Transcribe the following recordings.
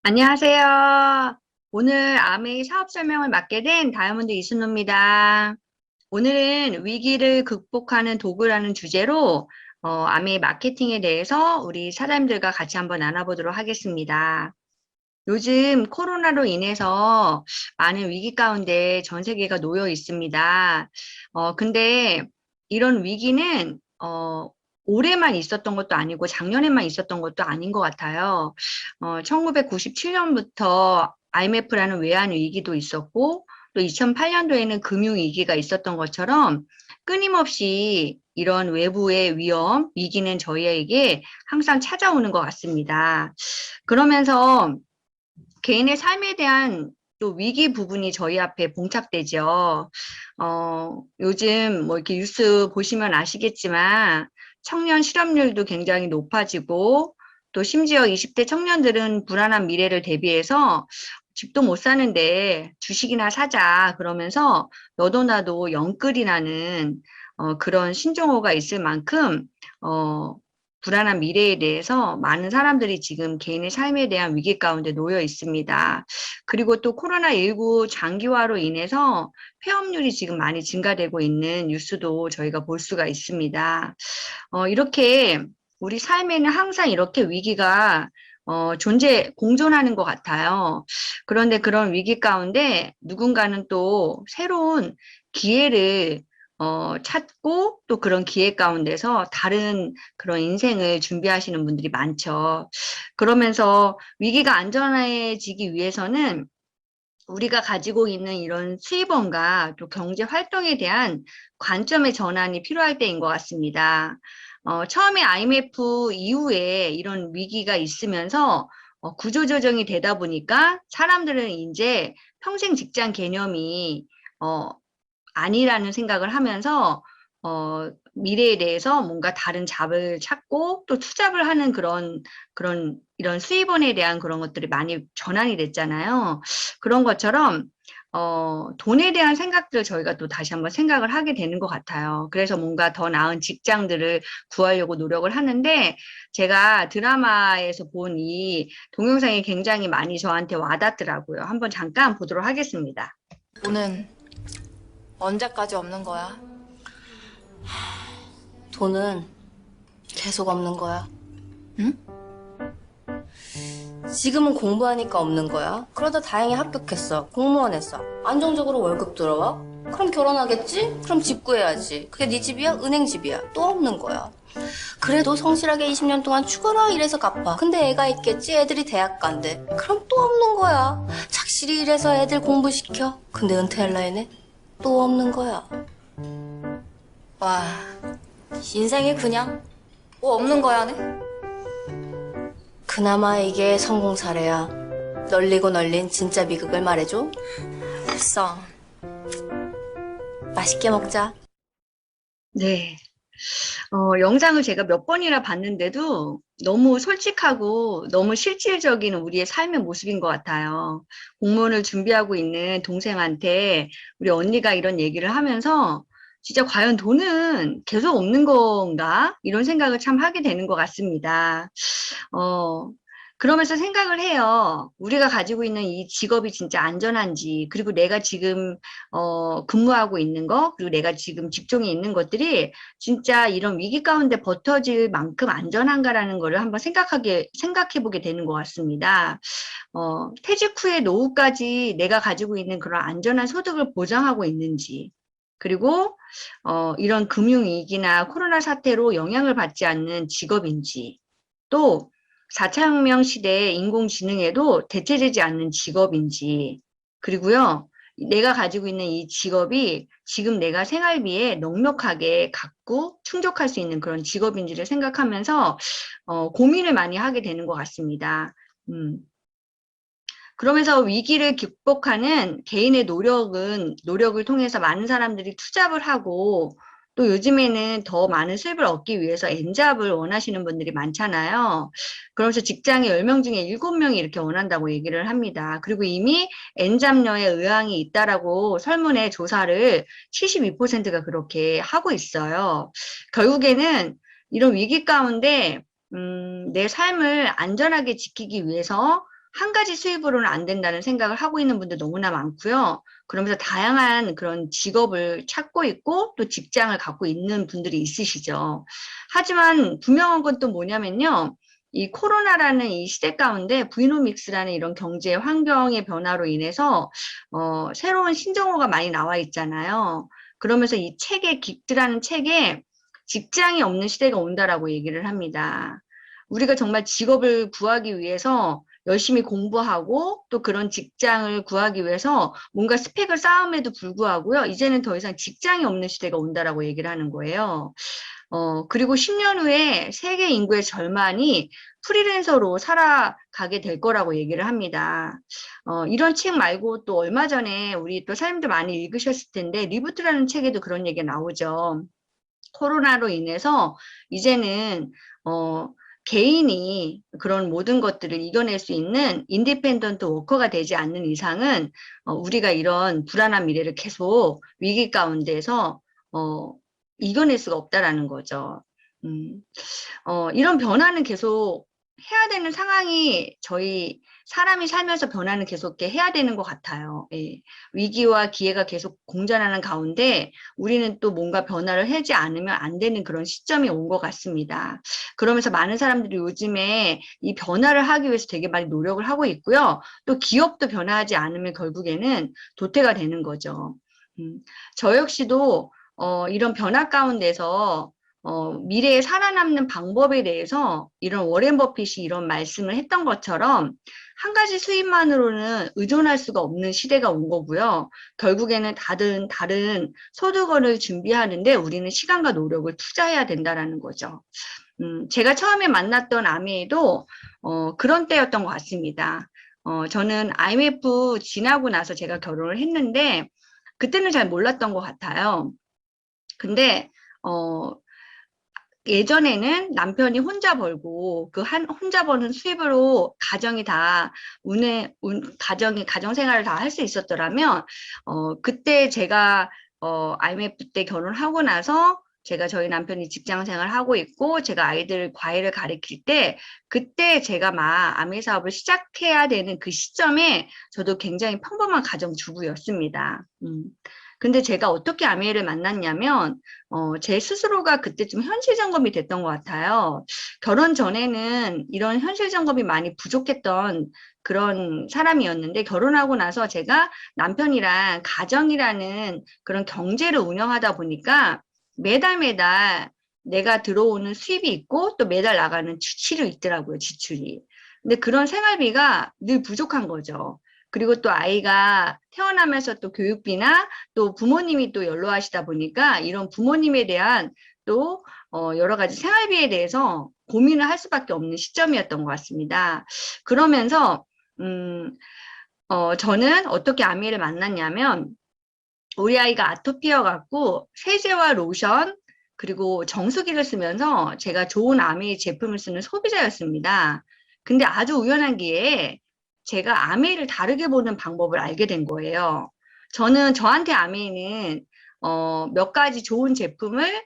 안녕하세요. 오늘 아메이 사업 설명을 맡게 된 다이아몬드 이순호입니다. 오늘은 위기를 극복하는 도구라는 주제로 아메이 마케팅에 대해서 우리 사장님들과 같이 한번 나눠보도록 하겠습니다. 요즘 코로나로 인해서 많은 위기 가운데 전 세계가 놓여 있습니다. 근데 이런 위기는 올해만 있었던 것도 아니고 작년에만 있었던 것도 아닌 것 같아요. 1997년부터 IMF라는 외환 위기도 있었고 또 2008년도에는 금융 위기가 있었던 것처럼 끊임없이 이런 외부의 위험, 위기는 저희에게 항상 찾아오는 것 같습니다. 그러면서 개인의 삶에 대한 또 위기 부분이 저희 앞에 봉착되죠. 요즘 뭐 이렇게 뉴스 보시면 아시겠지만 청년 실업률도 굉장히 높아지고 또 심지어 20대 청년들은 불안한 미래를 대비해서 집도 못 사는데 주식이나 사자 그러면서 너도 나도 영끌이 나는 그런 신종호가 있을 만큼 어, 불안한 미래에 대해서 많은 사람들이 지금 개인의 삶에 대한 위기 가운데 놓여 있습니다. 그리고 또 코로나19 장기화로 인해서 폐업률이 지금 많이 증가되고 있는 뉴스도 저희가 볼 수가 있습니다. 이렇게 우리 삶에는 항상 이렇게 위기가 공존하는 것 같아요. 그런데 그런 위기 가운데 누군가는 또 새로운 기회를 찾고 또 그런 기회 가운데서 다른 그런 인생을 준비하시는 분들이 많죠. 그러면서 위기가 안전해지기 위해서는 우리가 가지고 있는 이런 수입원과 또 경제 활동에 대한 관점의 전환이 필요할 때인 것 같습니다. 처음에 IMF 이후에 이런 위기가 있으면서 구조조정이 되다 보니까 사람들은 이제 평생 직장 개념이 어, 아니라는 생각을 하면서 미래에 대해서 뭔가 다른 잡을 찾고 또 투잡을 하는 그런 이런 수입원에 대한 그런 것들이 많이 전환이 됐잖아요. 그런 것처럼 돈에 대한 생각들 저희가 또 다시 한번 생각을 하게 되는 것 같아요. 그래서 뭔가 더 나은 직장들을 구하려고 노력을 하는데 제가 드라마에서 본 이 동영상이 굉장히 많이 저한테 와닿더라고요. 한번 잠깐 보도록 하겠습니다. 돈은 언제까지 없는 거야? 돈은 계속 없는 거야. 응? 지금은 공부하니까 없는 거야. 그러다 다행히 합격했어. 공무원 했어. 안정적으로 월급 들어와? 그럼 결혼하겠지? 그럼 집 구해야지. 그게 네 집이야? 은행 집이야. 또 없는 거야. 그래도 성실하게 20년 동안 죽어라 일해서 갚아. 근데 애가 있겠지? 애들이 대학 간대. 그럼 또 없는 거야. 착실히 일해서 애들 공부시켜. 근데 은퇴할라 해네? 또 없는 거야. 와, 인생이 그냥 뭐 없는 거야네? 그나마 이게 성공 사례야. 널리고 널린 진짜 비극을 말해줘. 됐어. 맛있게 먹자. 네. 영상을 제가 몇 번이나 봤는데도 너무 솔직하고 너무 실질적인 우리의 삶의 모습인 것 같아요. 공무원을 준비하고 있는 동생한테 우리 언니가 이런 얘기를 하면서 진짜 과연 돈은 계속 없는 건가? 이런 생각을 참 하게 되는 것 같습니다. 어, 그러면서 생각을 해요. 우리가 가지고 있는 이 직업이 진짜 안전한지, 그리고 내가 지금, 근무하고 있는 거, 그리고 내가 지금 직종에 있는 것들이 진짜 이런 위기 가운데 버텨질 만큼 안전한가라는 거를 한번 생각해 보게 되는 것 같습니다. 퇴직 후에 노후까지 내가 가지고 있는 그런 안전한 소득을 보장하고 있는지, 그리고, 이런 금융위기나 코로나 사태로 영향을 받지 않는 직업인지, 또 4차 혁명 시대의 인공지능에도 대체되지 않는 직업인지, 그리고요, 내가 가지고 있는 이 직업이 지금 내가 생활비에 넉넉하게 갖고 충족할 수 있는 그런 직업인지를 생각하면서 고민을 많이 하게 되는 것 같습니다. 음. 그러면서 위기를 극복하는 개인의 노력을 통해서 많은 사람들이 투잡을 하고 또 요즘에는 더 많은 수입을 얻기 위해서 N잡을 원하시는 분들이 많잖아요. 그러면서 직장에 10명 중에 7명이 이렇게 원한다고 얘기를 합니다. 그리고 이미 N잡녀의 의향이 있다라고 설문의 조사를 72%가 그렇게 하고 있어요. 결국에는 이런 위기 가운데 내 삶을 안전하게 지키기 위해서 한 가지 수입으로는 안 된다는 생각을 하고 있는 분들 너무나 많고요. 그러면서 다양한 그런 직업을 찾고 있고 또 직장을 갖고 있는 분들이 있으시죠. 하지만 분명한 건 또 뭐냐면요. 이 코로나라는 이 시대 가운데 부이노믹스라는 이런 경제 환경의 변화로 인해서 새로운 신정어가 많이 나와 있잖아요. 그러면서 이 책에 긱드라는 책에 직장이 없는 시대가 온다라고 얘기를 합니다. 우리가 정말 직업을 구하기 위해서 열심히 공부하고 또 그런 직장을 구하기 위해서 뭔가 스펙을 쌓음에도 불구하고요. 이제는 더 이상 직장이 없는 시대가 온다라고 얘기를 하는 거예요. 그리고 10년 후에 세계 인구의 절반이 프리랜서로 살아가게 될 거라고 얘기를 합니다. 이런 책 말고 또 얼마 전에 우리 또 사람들 많이 읽으셨을 텐데 리부트라는 책에도 그런 얘기가 나오죠. 코로나로 인해서 이제는 개인이 그런 모든 것들을 이겨낼 수 있는 인디펜던트 워커가 되지 않는 이상은 우리가 이런 불안한 미래를 계속 위기 가운데서 이겨낼 수가 없다라는 거죠. 이런 변화는 계속 해야 되는 상황이 저희 사람이 살면서 변화는 계속 이렇게 해야 되는 것 같아요. 예. 위기와 기회가 계속 공존하는 가운데 우리는 또 뭔가 변화를 하지 않으면 안 되는 그런 시점이 온 것 같습니다. 그러면서 많은 사람들이 요즘에 이 변화를 하기 위해서 되게 많이 노력을 하고 있고요. 또 기업도 변화하지 않으면 결국에는 도태가 되는 거죠. 저 역시도 이런 변화 가운데서 미래에 살아남는 방법에 대해서 이런 워렌 버핏이 이런 말씀을 했던 것처럼 한 가지 수입만으로는 의존할 수가 없는 시대가 온 거고요. 결국에는 다른 소득원을 준비하는데 우리는 시간과 노력을 투자해야 된다라는 거죠. 제가 처음에 만났던 아메이도 그런 때였던 것 같습니다. 저는 IMF 지나고 나서 제가 결혼을 했는데 그때는 잘 몰랐던 것 같아요. 근데 예전에는 남편이 혼자 벌고 혼자 버는 수입으로 가정이 다 가정 생활을 다 할 수 있었더라면 그때 제가 IMF 때 결혼하고 나서 제가 저희 남편이 직장 생활을 하고 있고 제가 아이들 과외를 가르칠 때 그때 제가 막 아메 사업을 시작해야 되는 그 시점에 저도 굉장히 평범한 가정주부였습니다. 근데 제가 어떻게 아메를 만났냐면 제 스스로가 그때 좀 현실 점검이 됐던 것 같아요. 결혼 전에는 이런 현실 점검이 많이 부족했던 그런 사람이었는데 결혼하고 나서 제가 남편이랑 가정이라는 그런 경제를 운영하다 보니까 매달 내가 들어오는 수입이 있고 또 매달 나가는 지출이 있더라고요, 지출이. 근데 그런 생활비가 늘 부족한 거죠. 그리고 또 아이가 태어나면서 또 교육비나 또 부모님이 또 연로하시다 보니까 이런 부모님에 대한 또 여러 가지 생활비에 대해서 고민을 할 수밖에 없는 시점이었던 것 같습니다. 그러면서 저는 어떻게 아미를 만났냐면 우리 아이가 아토피여 갖고 세제와 로션 그리고 정수기를 쓰면서 제가 좋은 아미 제품을 쓰는 소비자였습니다. 근데 아주 우연한 기회에 제가 아메이를 다르게 보는 방법을 알게 된 거예요. 저는 저한테 아메이는 몇 가지 좋은 제품을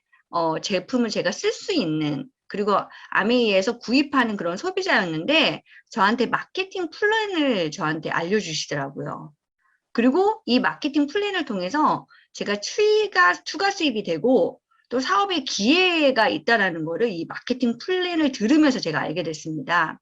제가 쓸 수 있는 그리고 아메이에서 구입하는 그런 소비자였는데 저한테 마케팅 플랜을 저한테 알려주시더라고요. 그리고 이 마케팅 플랜을 통해서 제가 추가 수입이 되고 또 사업의 기회가 있다라는 거를 이 마케팅 플랜을 들으면서 제가 알게 됐습니다.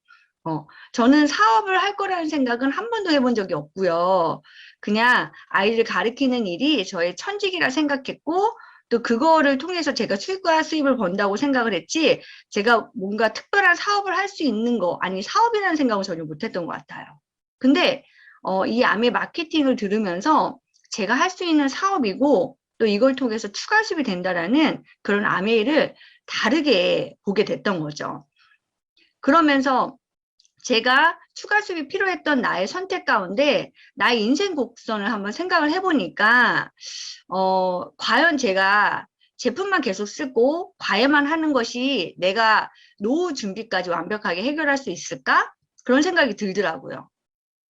저는 사업을 할 거라는 생각은 한 번도 해본 적이 없고요. 그냥 아이를 가르치는 일이 저의 천직이라 생각했고, 또 그거를 통해서 제가 수익과 수입을 번다고 생각을 했지, 제가 뭔가 특별한 사업을 할 수 있는 거, 아니 사업이라는 생각을 전혀 못했던 것 같아요. 근데 이 암의 마케팅을 들으면서 제가 할 수 있는 사업이고, 또 이걸 통해서 추가 수입이 된다라는 그런 아메이를 다르게 보게 됐던 거죠. 그러면서 제가 추가 수입이 필요했던 나의 선택 가운데 나의 인생 곡선을 한번 생각을 해보니까 과연 제가 제품만 계속 쓰고 과외만 하는 것이 내가 노후 준비까지 완벽하게 해결할 수 있을까? 그런 생각이 들더라고요.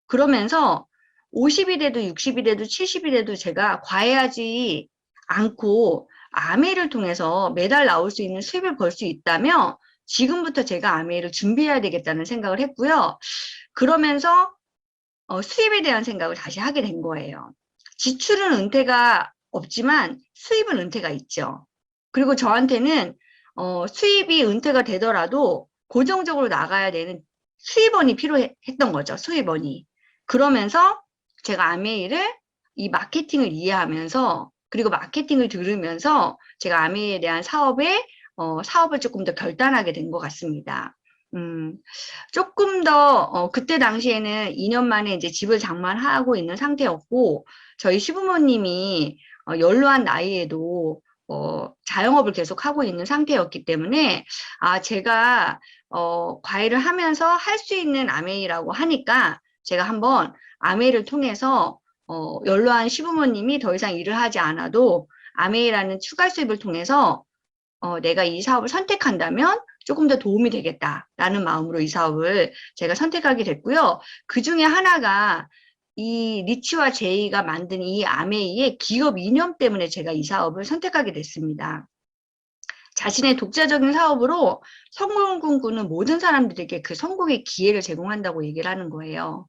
그러면서 50이 돼도 60이 돼도 70이 돼도 제가 과외하지 않고 아메를 통해서 매달 나올 수 있는 수입을 벌 수 있다면 지금부터 제가 아메이를 준비해야 되겠다는 생각을 했고요. 그러면서 수입에 대한 생각을 다시 하게 된 거예요. 지출은 은퇴가 없지만 수입은 은퇴가 있죠. 그리고 저한테는 수입이 은퇴가 되더라도 고정적으로 나가야 되는 수입원이 필요했던 거죠. 수입원이. 그러면서 제가 아메이를 이 마케팅을 이해하면서 그리고 마케팅을 들으면서 제가 아메이에 대한 사업을 조금 더 결단하게 된 것 같습니다. 조금 더, 그때 당시에는 2년 만에 이제 집을 장만하고 있는 상태였고, 저희 시부모님이 연로한 나이에도 자영업을 계속 하고 있는 상태였기 때문에, 제가, 과외를 하면서 할 수 있는 아메이라고 하니까, 제가 한번 아메이를 통해서, 연로한 시부모님이 더 이상 일을 하지 않아도 아메이라는 추가 수입을 통해서 내가 이 사업을 선택한다면 조금 더 도움이 되겠다라는 마음으로 이 사업을 제가 선택하게 됐고요. 그 중에 하나가 이 리치와 제이가 만든 이 아메이의 기업 이념 때문에 제가 이 사업을 선택하게 됐습니다. 자신의 독자적인 사업으로 성공을 꿈꾸는 모든 사람들에게 그 성공의 기회를 제공한다고 얘기를 하는 거예요.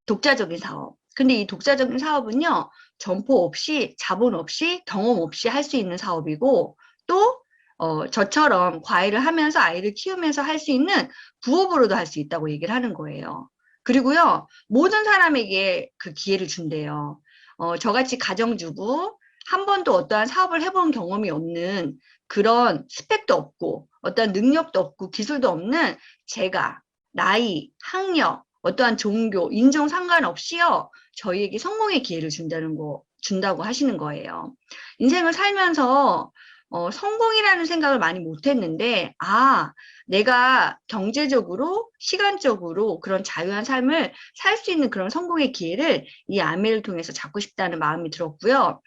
독자적인 사업. 근데 이 독자적인 사업은요, 점포 없이, 자본 없이, 경험 없이 할 수 있는 사업이고, 또, 저처럼 과외를 하면서 아이를 키우면서 할 수 있는 부업으로도 할 수 있다고 얘기를 하는 거예요. 그리고요, 모든 사람에게 그 기회를 준대요. 저같이 가정주부, 한 번도 어떠한 사업을 해본 경험이 없는 그런 스펙도 없고, 어떠한 능력도 없고, 기술도 없는 제가, 나이, 학력, 어떠한 종교, 인종 상관없이요, 저희에게 성공의 기회를 준다고 하시는 거예요. 인생을 살면서, 성공이라는 생각을 많이 못 했는데, 내가 경제적으로, 시간적으로 그런 자유한 삶을 살 수 있는 그런 성공의 기회를 이 아메를 통해서 잡고 싶다는 마음이 들었고요.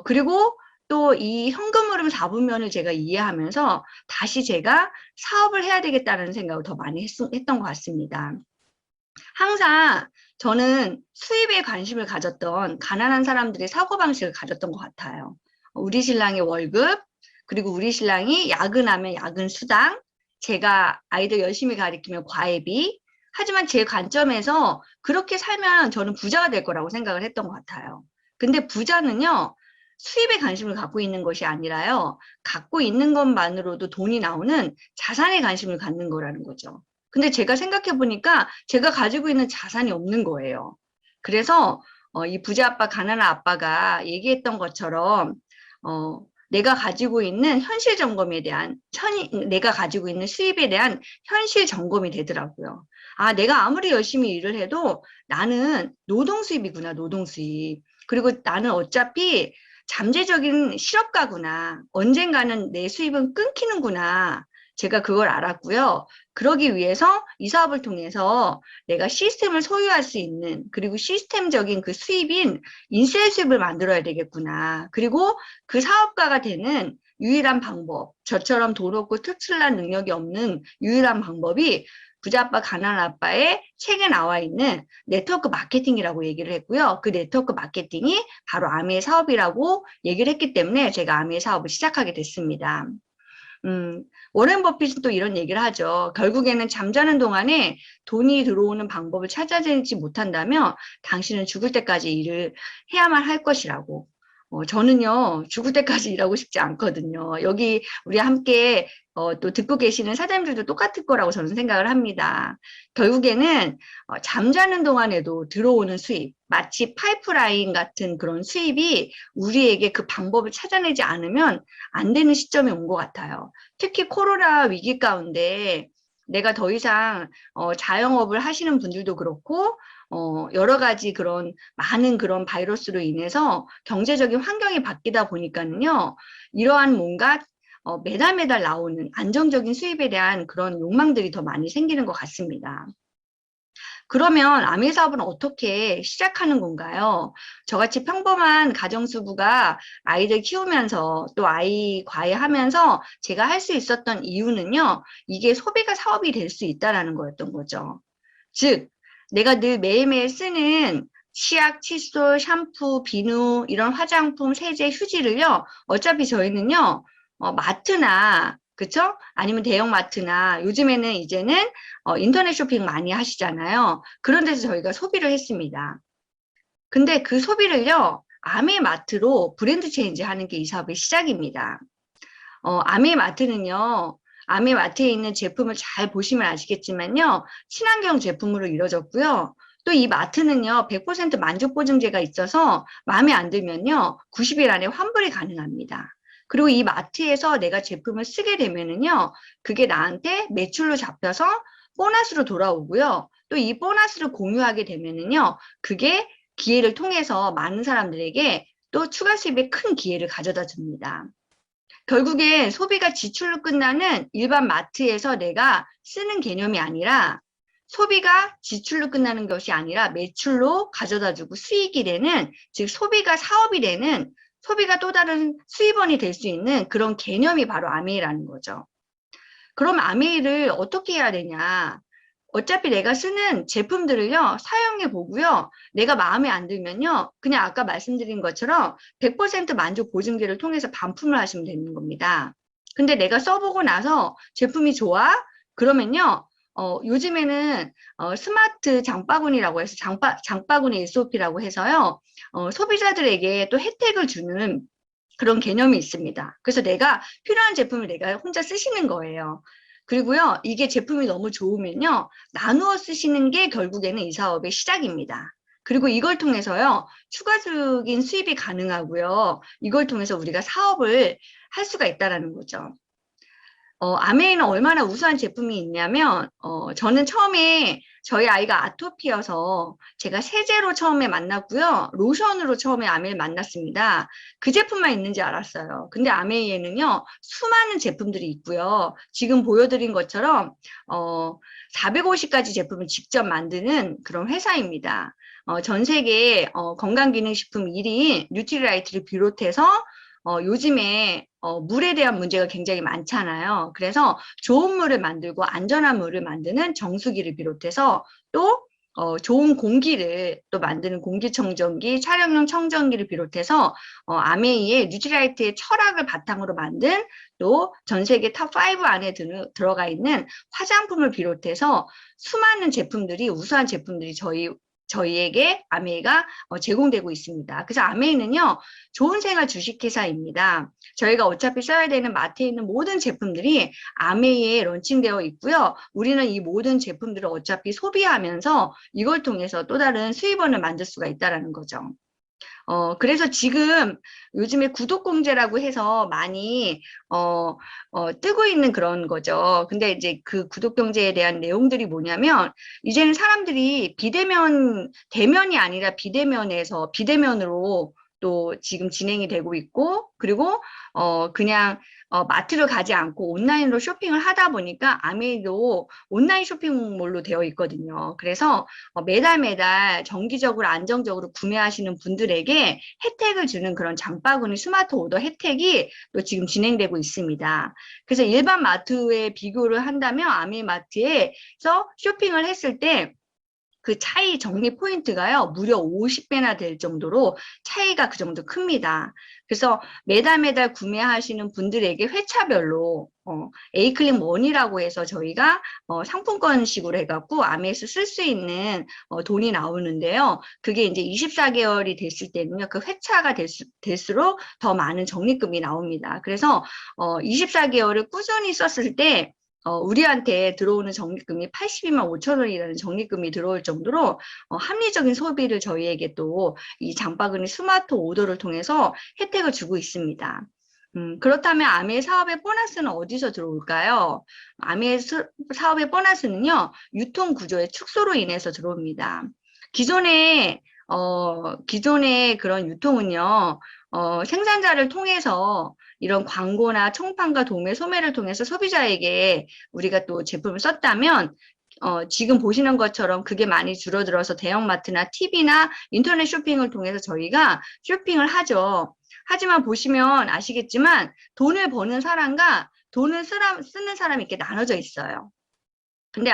그리고 또 이 현금 흐름 4분면을 제가 이해하면서 다시 제가 사업을 해야 되겠다는 생각을 더 많이 했던 것 같습니다. 항상 저는 수입에 관심을 가졌던 가난한 사람들의 사고방식을 가졌던 것 같아요. 우리 신랑의 월급, 그리고 우리 신랑이 야근하면 야근 수당, 제가 아이들 열심히 가르치면 과외비, 하지만 제 관점에서 그렇게 살면 저는 부자가 될 거라고 생각을 했던 것 같아요. 근데 부자는요, 수입에 관심을 갖고 있는 것이 아니라요, 갖고 있는 것만으로도 돈이 나오는 자산에 관심을 갖는 거라는 거죠. 근데 제가 생각해 보니까 제가 가지고 있는 자산이 없는 거예요. 그래서 이 부자 아빠, 가난한 아빠가 얘기했던 것처럼 내가 가지고 있는 현실 점검에 대한 내가 가지고 있는 수입에 대한 현실 점검이 되더라고요. 내가 아무리 열심히 일을 해도 나는 노동 수입이구나, 노동 수입. 그리고 나는 어차피 잠재적인 실업가구나. 언젠가는 내 수입은 끊기는구나. 제가 그걸 알았고요. 그러기 위해서 이 사업을 통해서 내가 시스템을 소유할 수 있는, 그리고 시스템적인 그 수입인 인쇄 수입을 만들어야 되겠구나. 그리고 그 사업가가 되는 유일한 방법, 저처럼 돈 없고 특출난 능력이 없는 유일한 방법이 부자 아빠, 가난한 아빠의 책에 나와 있는 네트워크 마케팅이라고 얘기를 했고요. 그 네트워크 마케팅이 바로 아미의 사업이라고 얘기를 했기 때문에 제가 아미의 사업을 시작하게 됐습니다. 워렌 버핏은 또 이런 얘기를 하죠. 결국에는 잠자는 동안에 돈이 들어오는 방법을 찾아내지 못한다면 당신은 죽을 때까지 일을 해야만 할 것이라고. 저는요, 죽을 때까지 일하고 싶지 않거든요. 여기 우리 함께 또 듣고 계시는 사장님들도 똑같을 거라고 저는 생각을 합니다. 결국에는 잠자는 동안에도 들어오는 수입, 마치 파이프라인 같은 그런 수입이 우리에게 그 방법을 찾아내지 않으면 안 되는 시점이 온 것 같아요. 특히 코로나 위기 가운데 내가 더 이상 자영업을 하시는 분들도 그렇고 여러 가지 그런 많은 그런 바이러스로 인해서 경제적인 환경이 바뀌다 보니까는요, 이러한 뭔가 매달 나오는 안정적인 수입에 대한 그런 욕망들이 더 많이 생기는 것 같습니다. 그러면 아미 사업은 어떻게 시작하는 건가요? 저같이 평범한 가정주부가 아이들 키우면서 또 아이 과외하면서 제가 할 수 있었던 이유는요, 이게 소비가 사업이 될 수 있다라는 거였던 거죠. 즉, 내가 늘 매일매일 쓰는 치약, 칫솔, 샴푸, 비누, 이런 화장품, 세제, 휴지를요, 어차피 저희는요, 마트나 그쵸? 아니면 대형마트나 요즘에는 이제는 인터넷 쇼핑 많이 하시잖아요. 그런 데서 저희가 소비를 했습니다. 근데 그 소비를요, 아메마트로 브랜드 체인지 하는 게 이 사업의 시작입니다. 아메마트는요, 아메마트에 있는 제품을 잘 보시면 아시겠지만요, 친환경 제품으로 이루어졌고요. 또 이 마트는요, 100% 만족 보증제가 있어서 마음에 안 들면요, 90일 안에 환불이 가능합니다. 그리고 이 마트에서 내가 제품을 쓰게 되면은요, 그게 나한테 매출로 잡혀서 보너스로 돌아오고요. 또 이 보너스를 공유하게 되면은요, 그게 기회를 통해서 많은 사람들에게 또 추가 수입의 큰 기회를 가져다 줍니다. 결국엔 소비가 지출로 끝나는 일반 마트에서 내가 쓰는 개념이 아니라 소비가 지출로 끝나는 것이 아니라 매출로 가져다주고 수익이 되는, 즉 소비가 사업이 되는, 소비가 또 다른 수입원이 될 수 있는 그런 개념이 바로 아메이라는 거죠. 그럼 아메이를 어떻게 해야 되냐? 어차피 내가 쓰는 제품들을요, 사용해 보고요. 내가 마음에 안 들면요. 그냥 아까 말씀드린 것처럼 100% 만족 보증제를 통해서 반품을 하시면 되는 겁니다. 근데 내가 써보고 나서 제품이 좋아? 그러면요. 요즘에는 스마트 장바구니라고 해서 장바구니 SOP라고 해서요. 소비자들에게 또 혜택을 주는 그런 개념이 있습니다. 그래서 내가 필요한 제품을 내가 혼자 쓰시는 거예요. 그리고요, 이게 제품이 너무 좋으면요, 나누어 쓰시는 게 결국에는 이 사업의 시작입니다. 그리고 이걸 통해서요, 추가적인 수입이 가능하고요, 이걸 통해서 우리가 사업을 할 수가 있다는 거죠. 아메이는 얼마나 우수한 제품이 있냐면, 저는 처음에 저희 아이가 아토피여서 제가 세제로 처음에 만났고요. 로션으로 처음에 아메이를 만났습니다. 그 제품만 있는지 알았어요. 근데 아메이에는요, 수많은 제품들이 있고요. 지금 보여드린 것처럼, 450가지 제품을 직접 만드는 그런 회사입니다. 전 세계 건강기능식품 1위인 뉴트리라이트를 비롯해서 요즘에 물에 대한 문제가 굉장히 많잖아요. 그래서 좋은 물을 만들고 안전한 물을 만드는 정수기를 비롯해서 또 좋은 공기를 또 만드는 공기청정기, 촬영용 청정기를 비롯해서 아메이의 뉴트라이트의 철학을 바탕으로 만든 또 전 세계 탑 5 안에 들어가 있는 화장품을 비롯해서 수많은 제품들이, 우수한 제품들이 저희에게 아메이가 제공되고 있습니다. 그래서 아메이는요, 좋은 생활 주식회사입니다. 저희가 어차피 써야 되는 마트에 있는 모든 제품들이 아메이에 런칭되어 있고요. 우리는 이 모든 제품들을 어차피 소비하면서 이걸 통해서 또 다른 수입원을 만들 수가 있다는 거죠. 그래서 지금 요즘에 구독공제라고 해서 많이, 뜨고 있는 그런 거죠. 근데 이제 그 구독경제에 대한 내용들이 뭐냐면, 이제는 사람들이 대면이 아니라 비대면으로 또 지금 진행이 되고 있고, 그리고, 그냥, 마트를 가지 않고 온라인으로 쇼핑을 하다 보니까 아메이도 온라인 쇼핑몰로 되어 있거든요. 그래서 매달 정기적으로 안정적으로 구매하시는 분들에게 혜택을 주는 그런 장바구니 스마트 오더 혜택이 또 지금 진행되고 있습니다. 그래서 일반 마트에 비교를 한다면 아메이마트에서 쇼핑을 했을 때 그 차이 정리 포인트가요, 무려 50배나 될 정도로 차이가 그 정도 큽니다. 그래서 매달 구매하시는 분들에게 회차별로, A클릭 머니라고 해서 저희가, 상품권식으로 해갖고 아메에서 쓸 수 있는, 돈이 나오는데요. 그게 이제 24개월이 됐을 때는요, 그 회차가 될수록 더 많은 적립금이 나옵니다. 그래서, 24개월을 꾸준히 썼을 때, 우리한테 들어오는 적립금이 82만 5천 원이라는 적립금이 들어올 정도로 합리적인 소비를 저희에게 또 이 장바구니 스마트 오더를 통해서 혜택을 주고 있습니다. 그렇다면 아메 사업의 보너스는 어디서 들어올까요? 아메 사업의 보너스는요, 유통 구조의 축소로 인해서 들어옵니다. 기존의 그런 유통은요, 생산자를 통해서 이런 광고나 총판과 도매, 소매를 통해서 소비자에게 우리가 또 제품을 썼다면, 지금 보시는 것처럼 그게 많이 줄어들어서 대형마트나 TV나 인터넷 쇼핑을 통해서 저희가 쇼핑을 하죠. 하지만 보시면 아시겠지만 돈을 버는 사람과 돈을 쓰는 사람이 이렇게 나눠져 있어요. 근데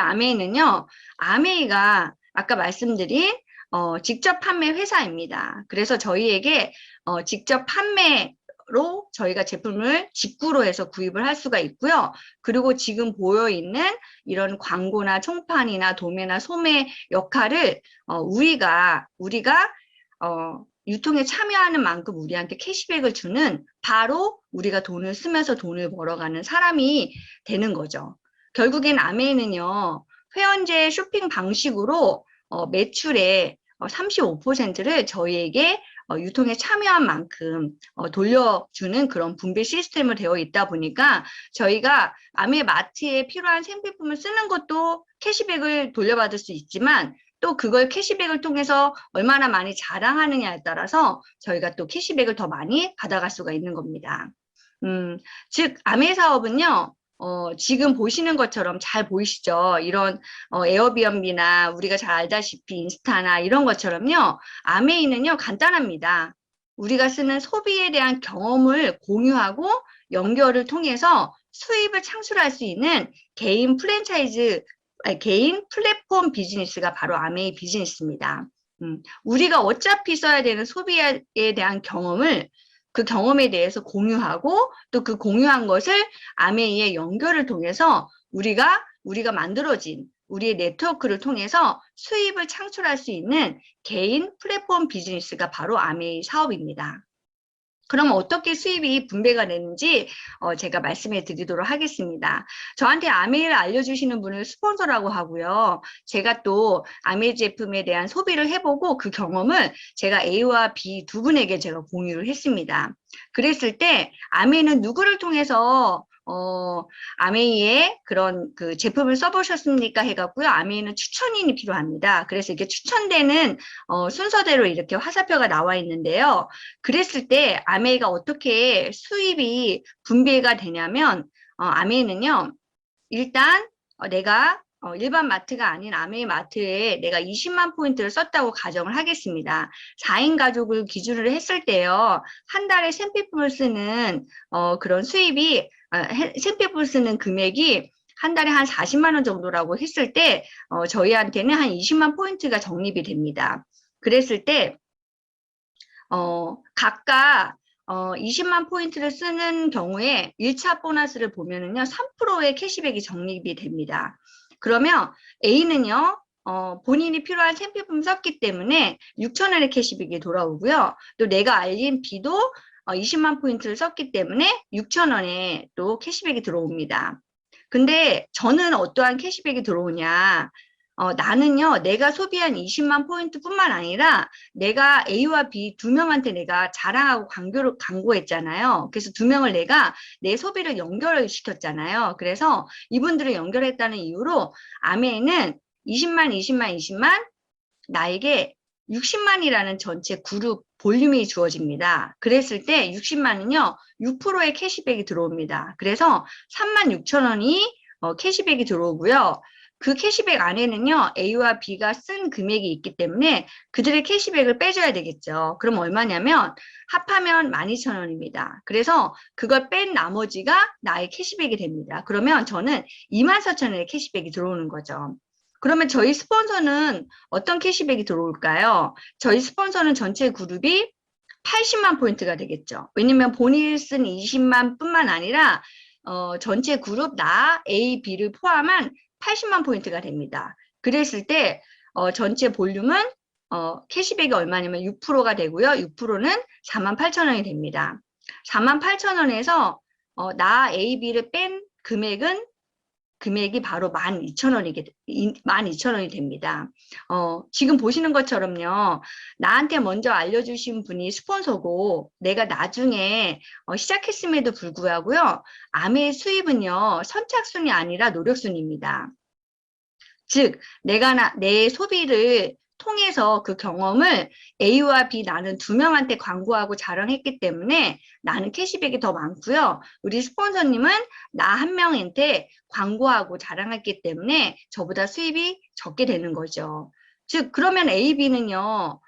아메이가 아까 말씀드린 직접 판매 회사입니다. 그래서 저희에게 직접 판매 저희가 제품을 직구로 해서 구입을 할 수가 있고요. 그리고 지금 보여 있는 이런 광고나 총판이나 도매나 소매 역할을 우리가 유통에 참여하는 만큼 우리한테 캐시백을 주는 바로 우리가 돈을 쓰면서 돈을 벌어가는 사람이 되는 거죠. 결국엔 아메이는요, 회원제 쇼핑 방식으로 매출의 35%를 저희에게 유통에 참여한 만큼 돌려주는 그런 분배 시스템으로 되어 있다 보니까 저희가 아메 마트에 필요한 생필품을 쓰는 것도 캐시백을 돌려받을 수 있지만 또 그걸 캐시백을 통해서 얼마나 많이 자랑하느냐에 따라서 저희가 또 캐시백을 더 많이 받아갈 수가 있는 겁니다. 즉 아메 사업은요. 지금 보시는 것처럼 잘 보이시죠? 이런 에어비앤비나 우리가 잘 알다시피 인스타나 이런 것처럼요. 아메이는요 간단합니다. 우리가 쓰는 소비에 대한 경험을 공유하고 연결을 통해서 수입을 창출할 수 있는 개인 플랫폼 비즈니스가 바로 아메이 비즈니스입니다. 우리가 어차피 써야 되는 소비에 대한 경험을 그 경험에 대해서 공유하고 또 그 공유한 것을 아메이의 연결을 통해서 우리가 만들어진 우리의 네트워크를 통해서 수입을 창출할 수 있는 개인 플랫폼 비즈니스가 바로 아메이 사업입니다. 그럼 어떻게 수입이 분배가 되는지 제가 말씀해 드리도록 하겠습니다. 저한테 아메이를 알려주시는 분을 스폰서라고 하고요. 제가 또 아메이 제품에 대한 소비를 해보고 그 경험을 제가 A와 B 두 분에게 제가 공유를 했습니다. 그랬을 때 아메이는 누구를 통해서 아메이의 그런 그 제품을 써보셨습니까? 해갖고요. 아메이는 추천인이 필요합니다. 그래서 이렇게 추천되는 순서대로 이렇게 화살표가 나와 있는데요. 그랬을 때 아메이가 어떻게 수입이 분배가 되냐면 아메이는요. 일단 내가 일반 마트가 아닌 아메이 마트에 내가 20만 포인트를 썼다고 가정을 하겠습니다. 4인 가족을 기준으로 했을 때요. 한 달에 생필품을 쓰는 그런 수입이 생필품을 쓰는 금액이 한 달에 한 40만 원 정도라고 했을 때 저희한테는 한 20만 포인트가 적립이 됩니다. 그랬을 때 각각 20만 포인트를 쓰는 경우에 1차 보너스를 보면은요, 3%의 캐시백이 적립이 됩니다. 그러면 A는요, 본인이 필요한 생필품 썼기 때문에 6,000원의 캐시백이 돌아오고요. 또 내가 알린 B도 20만 포인트를 썼기 때문에 6,000원에 또 캐시백이 들어옵니다. 근데 저는 어떠한 캐시백이 들어오냐? 나는요, 내가 소비한 20만 포인트뿐만 아니라 내가 A와 B 두 명한테 내가 자랑하고 광고했잖아요. 그래서 두 명을 내가 내 소비를 연결을 시켰잖아요. 그래서 이분들을 연결했다는 이유로 아메이는 20만 나에게 60만이라는 전체 그룹 볼륨이 주어집니다. 그랬을 때 60만은요, 6%의 캐시백이 들어옵니다. 그래서 36,000원이 캐시백이 들어오고요. 그 캐시백 안에는요, A와 B가 쓴 금액이 있기 때문에 그들의 캐시백을 빼줘야 되겠죠. 그럼 얼마냐면 합하면 12,000원입니다. 그래서 그걸 뺀 나머지가 나의 캐시백이 됩니다. 그러면 저는 24,000원의 캐시백이 들어오는 거죠. 그러면 저희 스폰서는 어떤 캐시백이 들어올까요? 저희 스폰서는 전체 그룹이 80만 포인트가 되겠죠. 왜냐면 본인이 쓴 20만 뿐만 아니라 전체 그룹 나 A, B를 포함한 80만 포인트가 됩니다. 그랬을 때 전체 볼륨은 캐시백이 얼마냐면 6%가 되고요. 6%는 48,000원이 됩니다. 48,000원에서 나 A, B를 뺀 금액이 바로 12,000원이 됩니다. 지금 보시는 것처럼요. 나한테 먼저 알려주신 분이 스폰서고 내가 나중에 시작했음에도 불구하고요. 아메의 수입은요. 선착순이 아니라 노력순입니다. 즉 내가 내 소비를 통해서 그 경험을 A와 B 나는 두 명한테 광고하고 자랑했기 때문에 나는 캐시백이 더 많고요. 우리 스폰서님은 나 한 명한테 광고하고 자랑했기 때문에 저보다 수입이 적게 되는 거죠. 즉 그러면 A, B는요.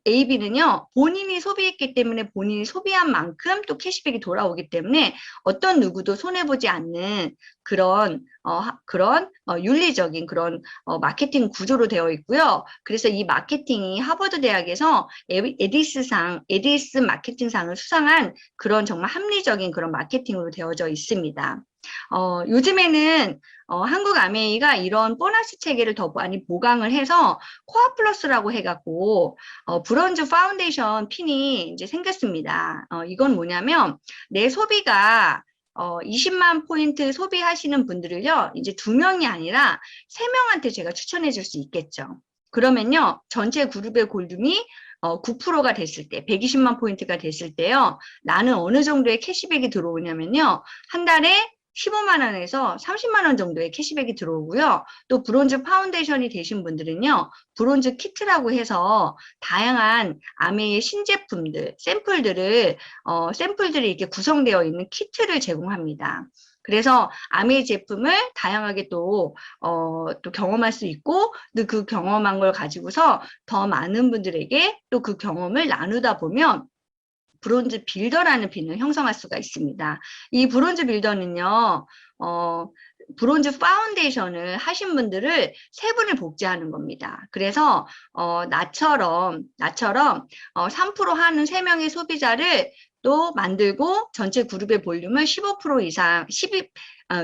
AB는요, 본인이 소비했기 때문에 본인이 소비한 만큼 또 캐시백이 돌아오기 때문에 어떤 누구도 손해보지 않는 그런 윤리적인 그런 마케팅 구조로 되어 있고요. 그래서 이 마케팅이 하버드 대학에서 에디스 마케팅상을 수상한 그런 정말 합리적인 그런 마케팅으로 되어져 있습니다. 요즘에는 한국 아메이가 이런 보너스 체계를 더 많이 보강을 해서 코아 플러스라고 해갖고 브론즈 파운데이션 핀이 이제 생겼습니다. 이건 뭐냐면 내 소비가 20만 포인트 소비하시는 분들을요, 이제 2명이 아니라 3명한테 제가 추천해 줄 수 있겠죠. 그러면요, 전체 그룹의 볼륨이 9%가 됐을 때, 120만 포인트가 됐을 때요, 나는 어느 정도의 캐시백이 들어오냐면요, 한 달에 15만 원에서 30만 원 정도의 캐시백이 들어오고요. 또 브론즈 파운데이션이 되신 분들은요, 브론즈 키트라고 해서 다양한 아메의 신제품들, 샘플들이 이렇게 구성되어 있는 키트를 제공합니다. 그래서 아메이 제품을 다양하게 또 경험할 수 있고, 또 그 경험한 걸 가지고서 더 많은 분들에게 또 그 경험을 나누다 보면 브론즈 빌더라는 빈을 형성할 수가 있습니다. 이 브론즈 빌더는요, 브론즈 파운데이션을 하신 분들을 3분을 복제하는 겁니다. 그래서 나처럼 3% 하는 3명의 소비자를 또 만들고 전체 그룹의 볼륨을 15% 이상,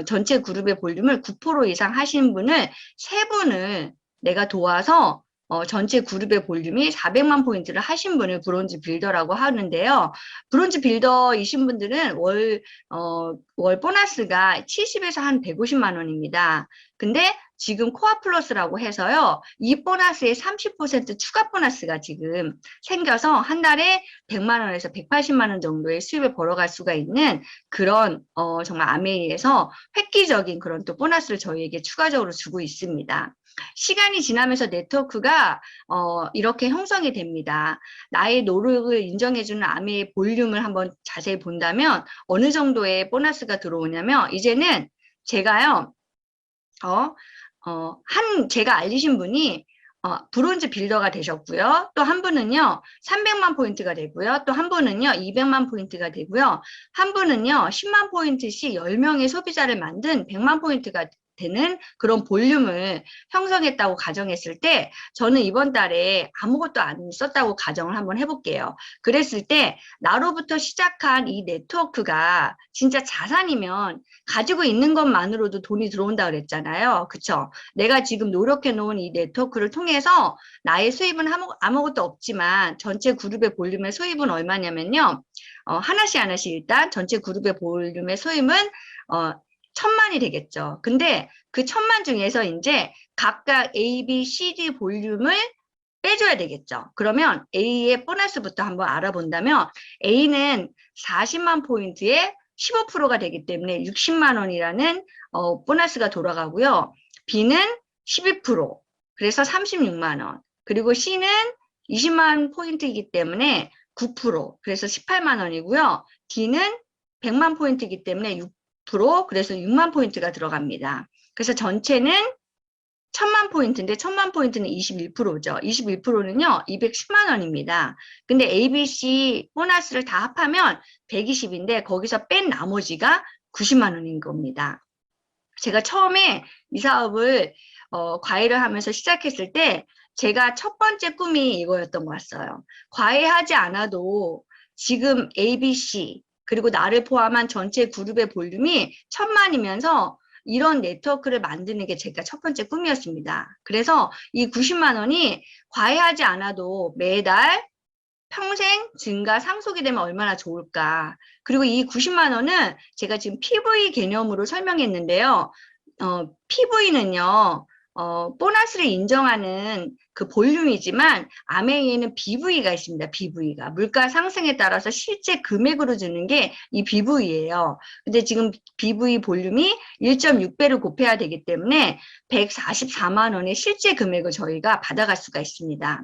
전체 그룹의 볼륨을 9% 이상 하신 분을 3분을 내가 도와서 전체 그룹의 볼륨이 400만 포인트를 하신 분을 브론즈 빌더라고 하는데요. 브론즈 빌더이신 분들은 월 보너스가 70에서 한 150만 원입니다. 근데 지금 코아 플러스라고 해서요. 이 보너스에 30% 추가 보너스가 지금 생겨서 한 달에 100만 원에서 180만 원 정도의 수입을 벌어갈 수가 있는 그런 정말 아메이에서 획기적인 그런 또 보너스를 저희에게 추가적으로 주고 있습니다. 시간이 지나면서 네트워크가 이렇게 형성이 됩니다. 나의 노력을 인정해주는 아메의 볼륨을 한번 자세히 본다면 어느 정도의 보너스가 들어오냐면 이제는 제가요, 제가 알리신 분이 브론즈 빌더가 되셨고요. 또 한 분은요, 300만 포인트가 되고요. 또 한 분은요, 200만 포인트가 되고요. 한 분은요, 10만 포인트씩 10명의 소비자를 만든 100만 포인트가 되는 그런 볼륨을 형성했다고 가정했을 때 저는 이번 달에 아무것도 안 썼다고 가정을 한번 해볼게요. 그랬을 때 나로부터 시작한 이 네트워크가 진짜 자산이면 가지고 있는 것만으로도 돈이 들어온다 그랬잖아요. 그쵸? 내가 지금 노력해 놓은 이 네트워크를 통해서 나의 수입은 아무것도 없지만 전체 그룹의 볼륨의 수입은 얼마냐면요. 하나씩 일단 전체 그룹의 볼륨의 수입은 1000만이 되겠죠. 근데 그 1000만 중에서 이제 각각 A, B, C, D 볼륨을 빼줘야 되겠죠. 그러면 A의 보너스부터 한번 알아본다면 A는 40만 포인트에 15%가 되기 때문에 60만 원이라는 보너스가 돌아가고요. B는 12%, 그래서 36만 원. 그리고 C는 20만 포인트이기 때문에 9%, 그래서 18만 원이고요. D는 100만 포인트이기 때문에 6%, 그래서 6만 포인트가 들어갑니다. 그래서 전체는 1000만 포인트인데 1000만 포인트는 21%죠. 21%는요. 210만 원입니다. 근데 ABC 보너스를 다 합하면 120인데 거기서 뺀 나머지가 90만 원인 겁니다. 제가 처음에 이 사업을 과외를 하면서 시작했을 때 제가 첫 번째 꿈이 이거였던 것 같아요. 과외하지 않아도 지금 ABC 그리고 나를 포함한 전체 그룹의 볼륨이 1000만이면서 이런 네트워크를 만드는 게 제가 첫 번째 꿈이었습니다. 그래서 이 90만 원이 과외하지 않아도 매달 평생 증가 상속이 되면 얼마나 좋을까. 그리고 이 90만 원은 제가 지금 PV 개념으로 설명했는데요. PV는요, 보너스를 인정하는 그 볼륨이지만 아메이에는 BV가 있습니다. BV가. 물가 상승에 따라서 실제 금액으로 주는 게 이 BV예요. 근데 지금 BV 볼륨이 1.6배를 곱해야 되기 때문에 144만 원의 실제 금액을 저희가 받아갈 수가 있습니다.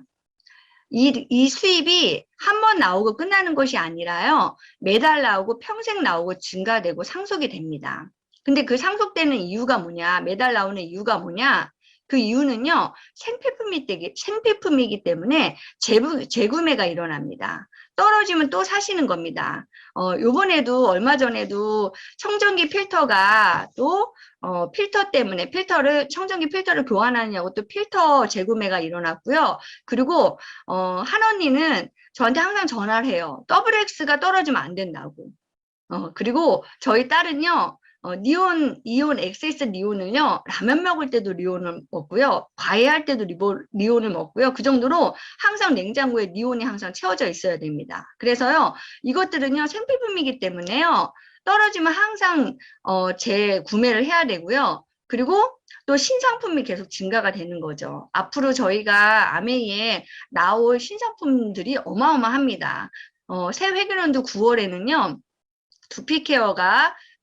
이 수입이 한 번 나오고 끝나는 것이 아니라요. 매달 나오고 평생 나오고 증가되고 상속이 됩니다. 근데 그 상속되는 이유가 뭐냐? 매달 나오는 이유가 뭐냐? 그 이유는요, 생필품이기 때문에 재구매가 일어납니다. 떨어지면 또 사시는 겁니다. 요번에도 얼마 전에도 청정기 필터가 또 필터 때문에 청정기 필터를 교환하느냐고 또 필터 재구매가 일어났고요. 그리고 한 언니는 저한테 항상 전화를 해요. WX가 떨어지면 안 된다고. 그리고 저희 딸은요, 이온 엑세스 리온을요, 라면 먹을 때도 리온을 먹고요, 과외할 때도 리온을 먹고요, 그 정도로 항상 냉장고에 리온이 항상 채워져 있어야 됩니다. 그래서요, 이것들은요, 생필품이기 때문에요, 떨어지면 항상, 재구매를 해야 되고요, 그리고 또 신상품이 계속 증가가 되는 거죠. 앞으로 저희가 아메이에 나올 신상품들이 어마어마합니다. 새 회계연도 9월에는요,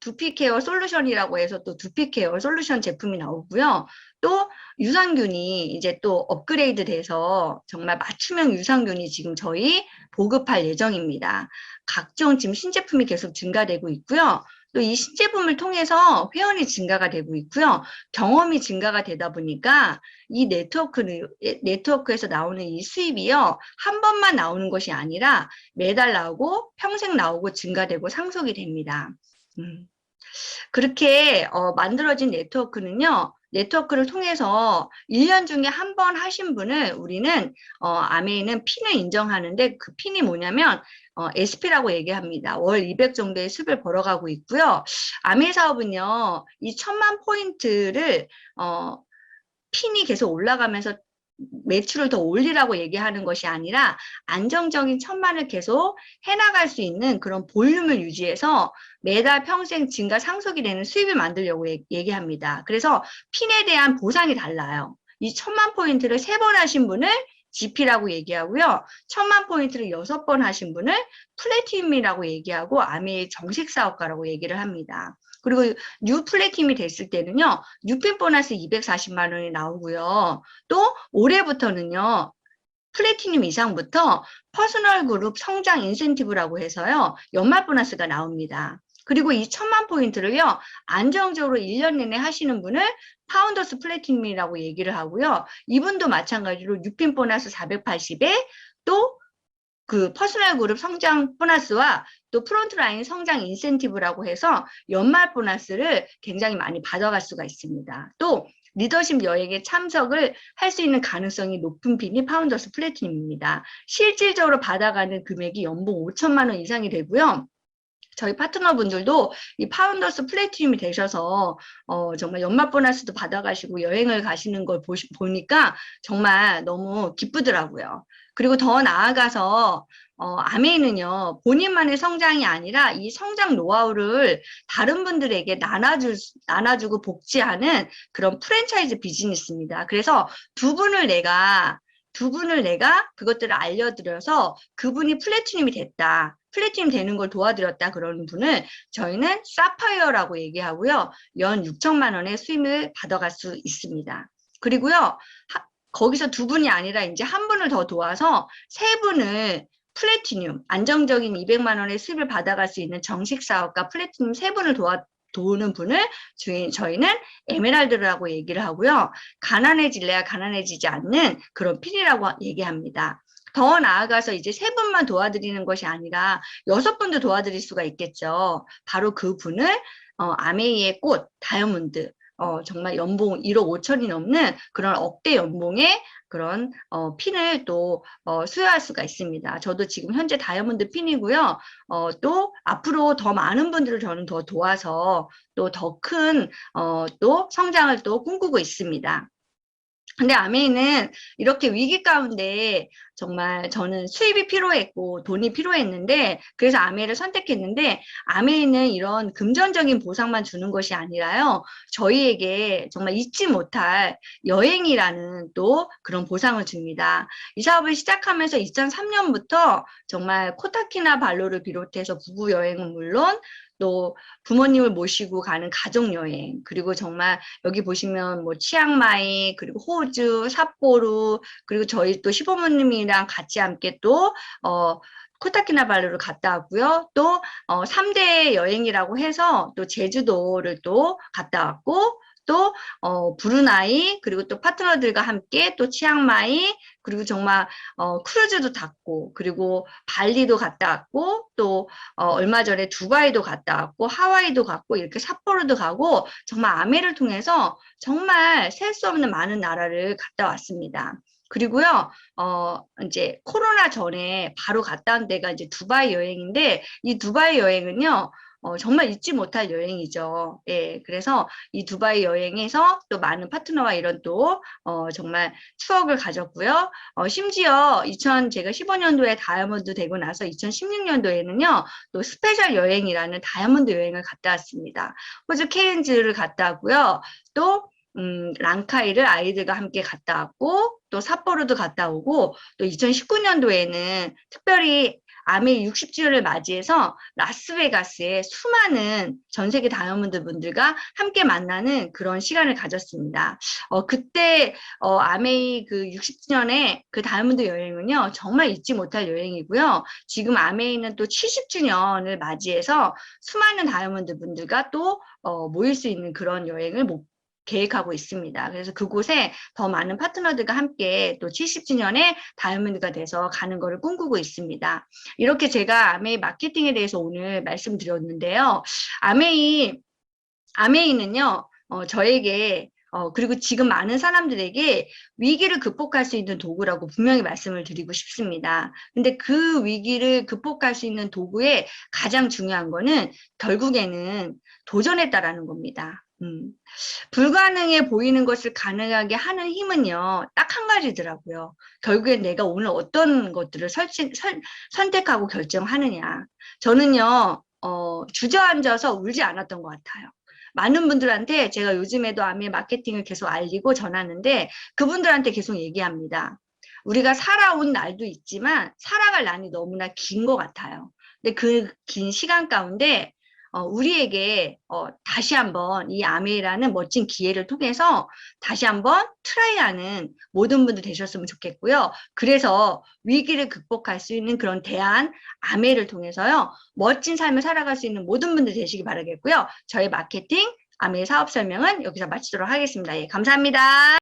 두피케어 솔루션이라고 해서 또 두피케어 솔루션 제품이 나오고요. 또 유산균이 이제 또 업그레이드 돼서 정말 맞춤형 유산균이 지금 저희 보급할 예정입니다. 각종 지금 신제품이 계속 증가되고 있고요. 또 이 신제품을 통해서 회원이 증가가 되고 있고요. 경험이 증가가 되다 보니까 이 네트워크에서 나오는 이 수입이요. 한 번만 나오는 것이 아니라 매달 나오고 평생 나오고 증가되고 상속이 됩니다. 그렇게 만들어진 네트워크를 통해서 1년 중에 한 번 하신 분을 우리는 아메이는 핀을 인정하는데 그 핀이 뭐냐면 SP라고 얘기합니다. 월 200 정도의 수입을 벌어가고 있고요. 아메이 사업은요. 이 1000만 포인트를 핀이 계속 올라가면서 매출을 더 올리라고 얘기하는 것이 아니라 안정적인 1000만을 계속 해나갈 수 있는 그런 볼륨을 유지해서 매달 평생 증가 상속이 되는 수입을 만들려고 얘기합니다. 그래서 핀에 대한 보상이 달라요. 이 1000만 포인트를 3번 하신 분을 GP라고 얘기하고요. 1000만 포인트를 6번 하신 분을 플래티넘이라고 얘기하고 아메이 정식 사업가라고 얘기를 합니다. 그리고 뉴 플래티넘이 됐을 때는요. 뉴핀 보너스 240만 원이 나오고요. 또 올해부터는요. 플래티넘 이상부터 퍼스널 그룹 성장 인센티브라고 해서요. 연말 보너스가 나옵니다. 그리고 이 1000만 포인트를요. 안정적으로 1년 내내 하시는 분을 파운더스 플래티넘이라고 얘기를 하고요. 이분도 마찬가지로 뉴핀 보너스 480에 또 그 퍼스널 그룹 성장 보너스와 또 프론트라인 성장 인센티브라고 해서 연말 보너스를 굉장히 많이 받아갈 수가 있습니다. 또 리더십 여행에 참석을 할 수 있는 가능성이 높은 핀이 파운더스 플래티넘입니다. 실질적으로 받아가는 금액이 연봉 5천만 원 이상이 되고요. 저희 파트너분들도 이 파운더스 플래티넘이 되셔서 정말 연말 보너스도 받아가시고 여행을 가시는 걸 보니까 정말 너무 기쁘더라고요. 그리고 더 나아가서 아메이는요, 본인만의 성장이 아니라 이 성장 노하우를 다른 분들에게 나눠주고 복지하는 그런 프랜차이즈 비즈니스입니다. 그래서 두 분을 내가 그것들을 알려드려서 그분이 플래티넘이 됐다. 플래티넘 되는 걸 도와드렸다. 그러는 분을 저희는 사파이어라고 얘기하고요. 연 6천만 원의 수임을 받아갈 수 있습니다. 그리고요. 거기서 두 분이 아니라 이제 한 분을 더 도와서 세 분을 플래티넘, 안정적인 200만 원의 수입을 받아갈 수 있는 정식 사업가 플래티넘 세 분을 도우는 분을 저희는 에메랄드라고 얘기를 하고요. 가난해질래야 가난해지지 않는 그런 핀이라고 얘기합니다. 더 나아가서 이제 세 분만 도와드리는 것이 아니라 6분도 도와드릴 수가 있겠죠. 바로 그 분을 아메이의 꽃, 다이아몬드, 정말 연봉 1억 5천이 넘는 그런 억대 연봉의 그런 핀을 또 수여할 수가 있습니다. 저도 지금 현재 다이아몬드 핀이고요. 또 앞으로 더 많은 분들을 저는 더 도와서 또 더 큰 또 성장을 또 꿈꾸고 있습니다. 근데 아메이는 이렇게 위기 가운데 정말 저는 수입이 필요했고 돈이 필요했는데 그래서 아메이를 선택했는데 아메이는 이런 금전적인 보상만 주는 것이 아니라요. 저희에게 정말 잊지 못할 여행이라는 또 그런 보상을 줍니다. 이 사업을 시작하면서 2003년부터 정말 코타키나발루를 비롯해서 부부 여행은 물론 또 부모님을 모시고 가는 가족여행, 그리고 정말 여기 보시면 뭐 치앙마이, 그리고 호주, 삿포로, 그리고 저희 또 시부모님이랑 같이 함께 또, 코타키나발루를 갔다 왔고요. 또, 3대 여행이라고 해서 또 제주도를 또 갔다 왔고, 또 브루나이, 그리고 또 파트너들과 함께 또 치앙마이, 그리고 정말 크루즈도 탔고, 그리고 발리도 갔다 왔고, 또 얼마 전에 두바이도 갔다 왔고, 하와이도 갔고, 이렇게 삿포로도 가고, 정말 아메를 통해서 정말 셀 수 없는 많은 나라를 갔다 왔습니다. 그리고요, 이제 코로나 전에 바로 갔다 온 데가 이제 두바이 여행인데, 이 두바이 여행은요, 정말 잊지 못할 여행이죠. 예, 그래서 이 두바이 여행에서 또 많은 파트너와 이런 또, 정말 추억을 가졌고요. 심지어 제가 15년도에 다이아몬드 되고 나서 2016년도에는요, 또 스페셜 여행이라는 다이아몬드 여행을 갔다 왔습니다. 호주 케인즈를 갔다 왔고요. 또, 랑카이를 아이들과 함께 갔다 왔고, 또 삿포로도 갔다 오고, 또 2019년도에는 특별히 아메 60주년을 맞이해서 라스베가스에 수많은 전 세계 다이아몬드 분들과 함께 만나는 그런 시간을 가졌습니다. 그때 아메이 그 60주년의 그 다이아몬드 여행은요, 정말 잊지 못할 여행이고요. 지금 아메이는 또 70주년을 맞이해서 수많은 다이아몬드 분들과 또 모일 수 있는 그런 여행을 계획하고 있습니다. 그래서 그곳에 더 많은 파트너들과 함께 또 70주년의 다이아몬드가 돼서 가는 것을 꿈꾸고 있습니다. 이렇게 제가 아메이 마케팅에 대해서 오늘 말씀드렸는데요. 아메이는요, 저에게 그리고 지금 많은 사람들에게 위기를 극복할 수 있는 도구라고 분명히 말씀을 드리고 싶습니다. 근데 그 위기를 극복할 수 있는 도구의 가장 중요한 거는 결국에는 도전했다라는 겁니다. 불가능해 보이는 것을 가능하게 하는 힘은요, 딱 한 가지더라고요. 결국엔 내가 오늘 어떤 것들을 선택하고 결정하느냐. 저는요, 주저앉아서 울지 않았던 것 같아요. 많은 분들한테 제가 요즘에도 아메 마케팅을 계속 알리고 전하는데 그분들한테 계속 얘기합니다. 우리가 살아온 날도 있지만 살아갈 날이 너무나 긴 것 같아요. 근데 그 긴 시간 가운데 우리에게 다시 한번 이 아메이라는 멋진 기회를 통해서 다시 한번 트라이하는 모든 분들 되셨으면 좋겠고요. 그래서 위기를 극복할 수 있는 그런 대안 아메이를 통해서요. 멋진 삶을 살아갈 수 있는 모든 분들 되시기 바라겠고요. 저희 마케팅 아메이 사업 설명은 여기서 마치도록 하겠습니다. 예, 감사합니다.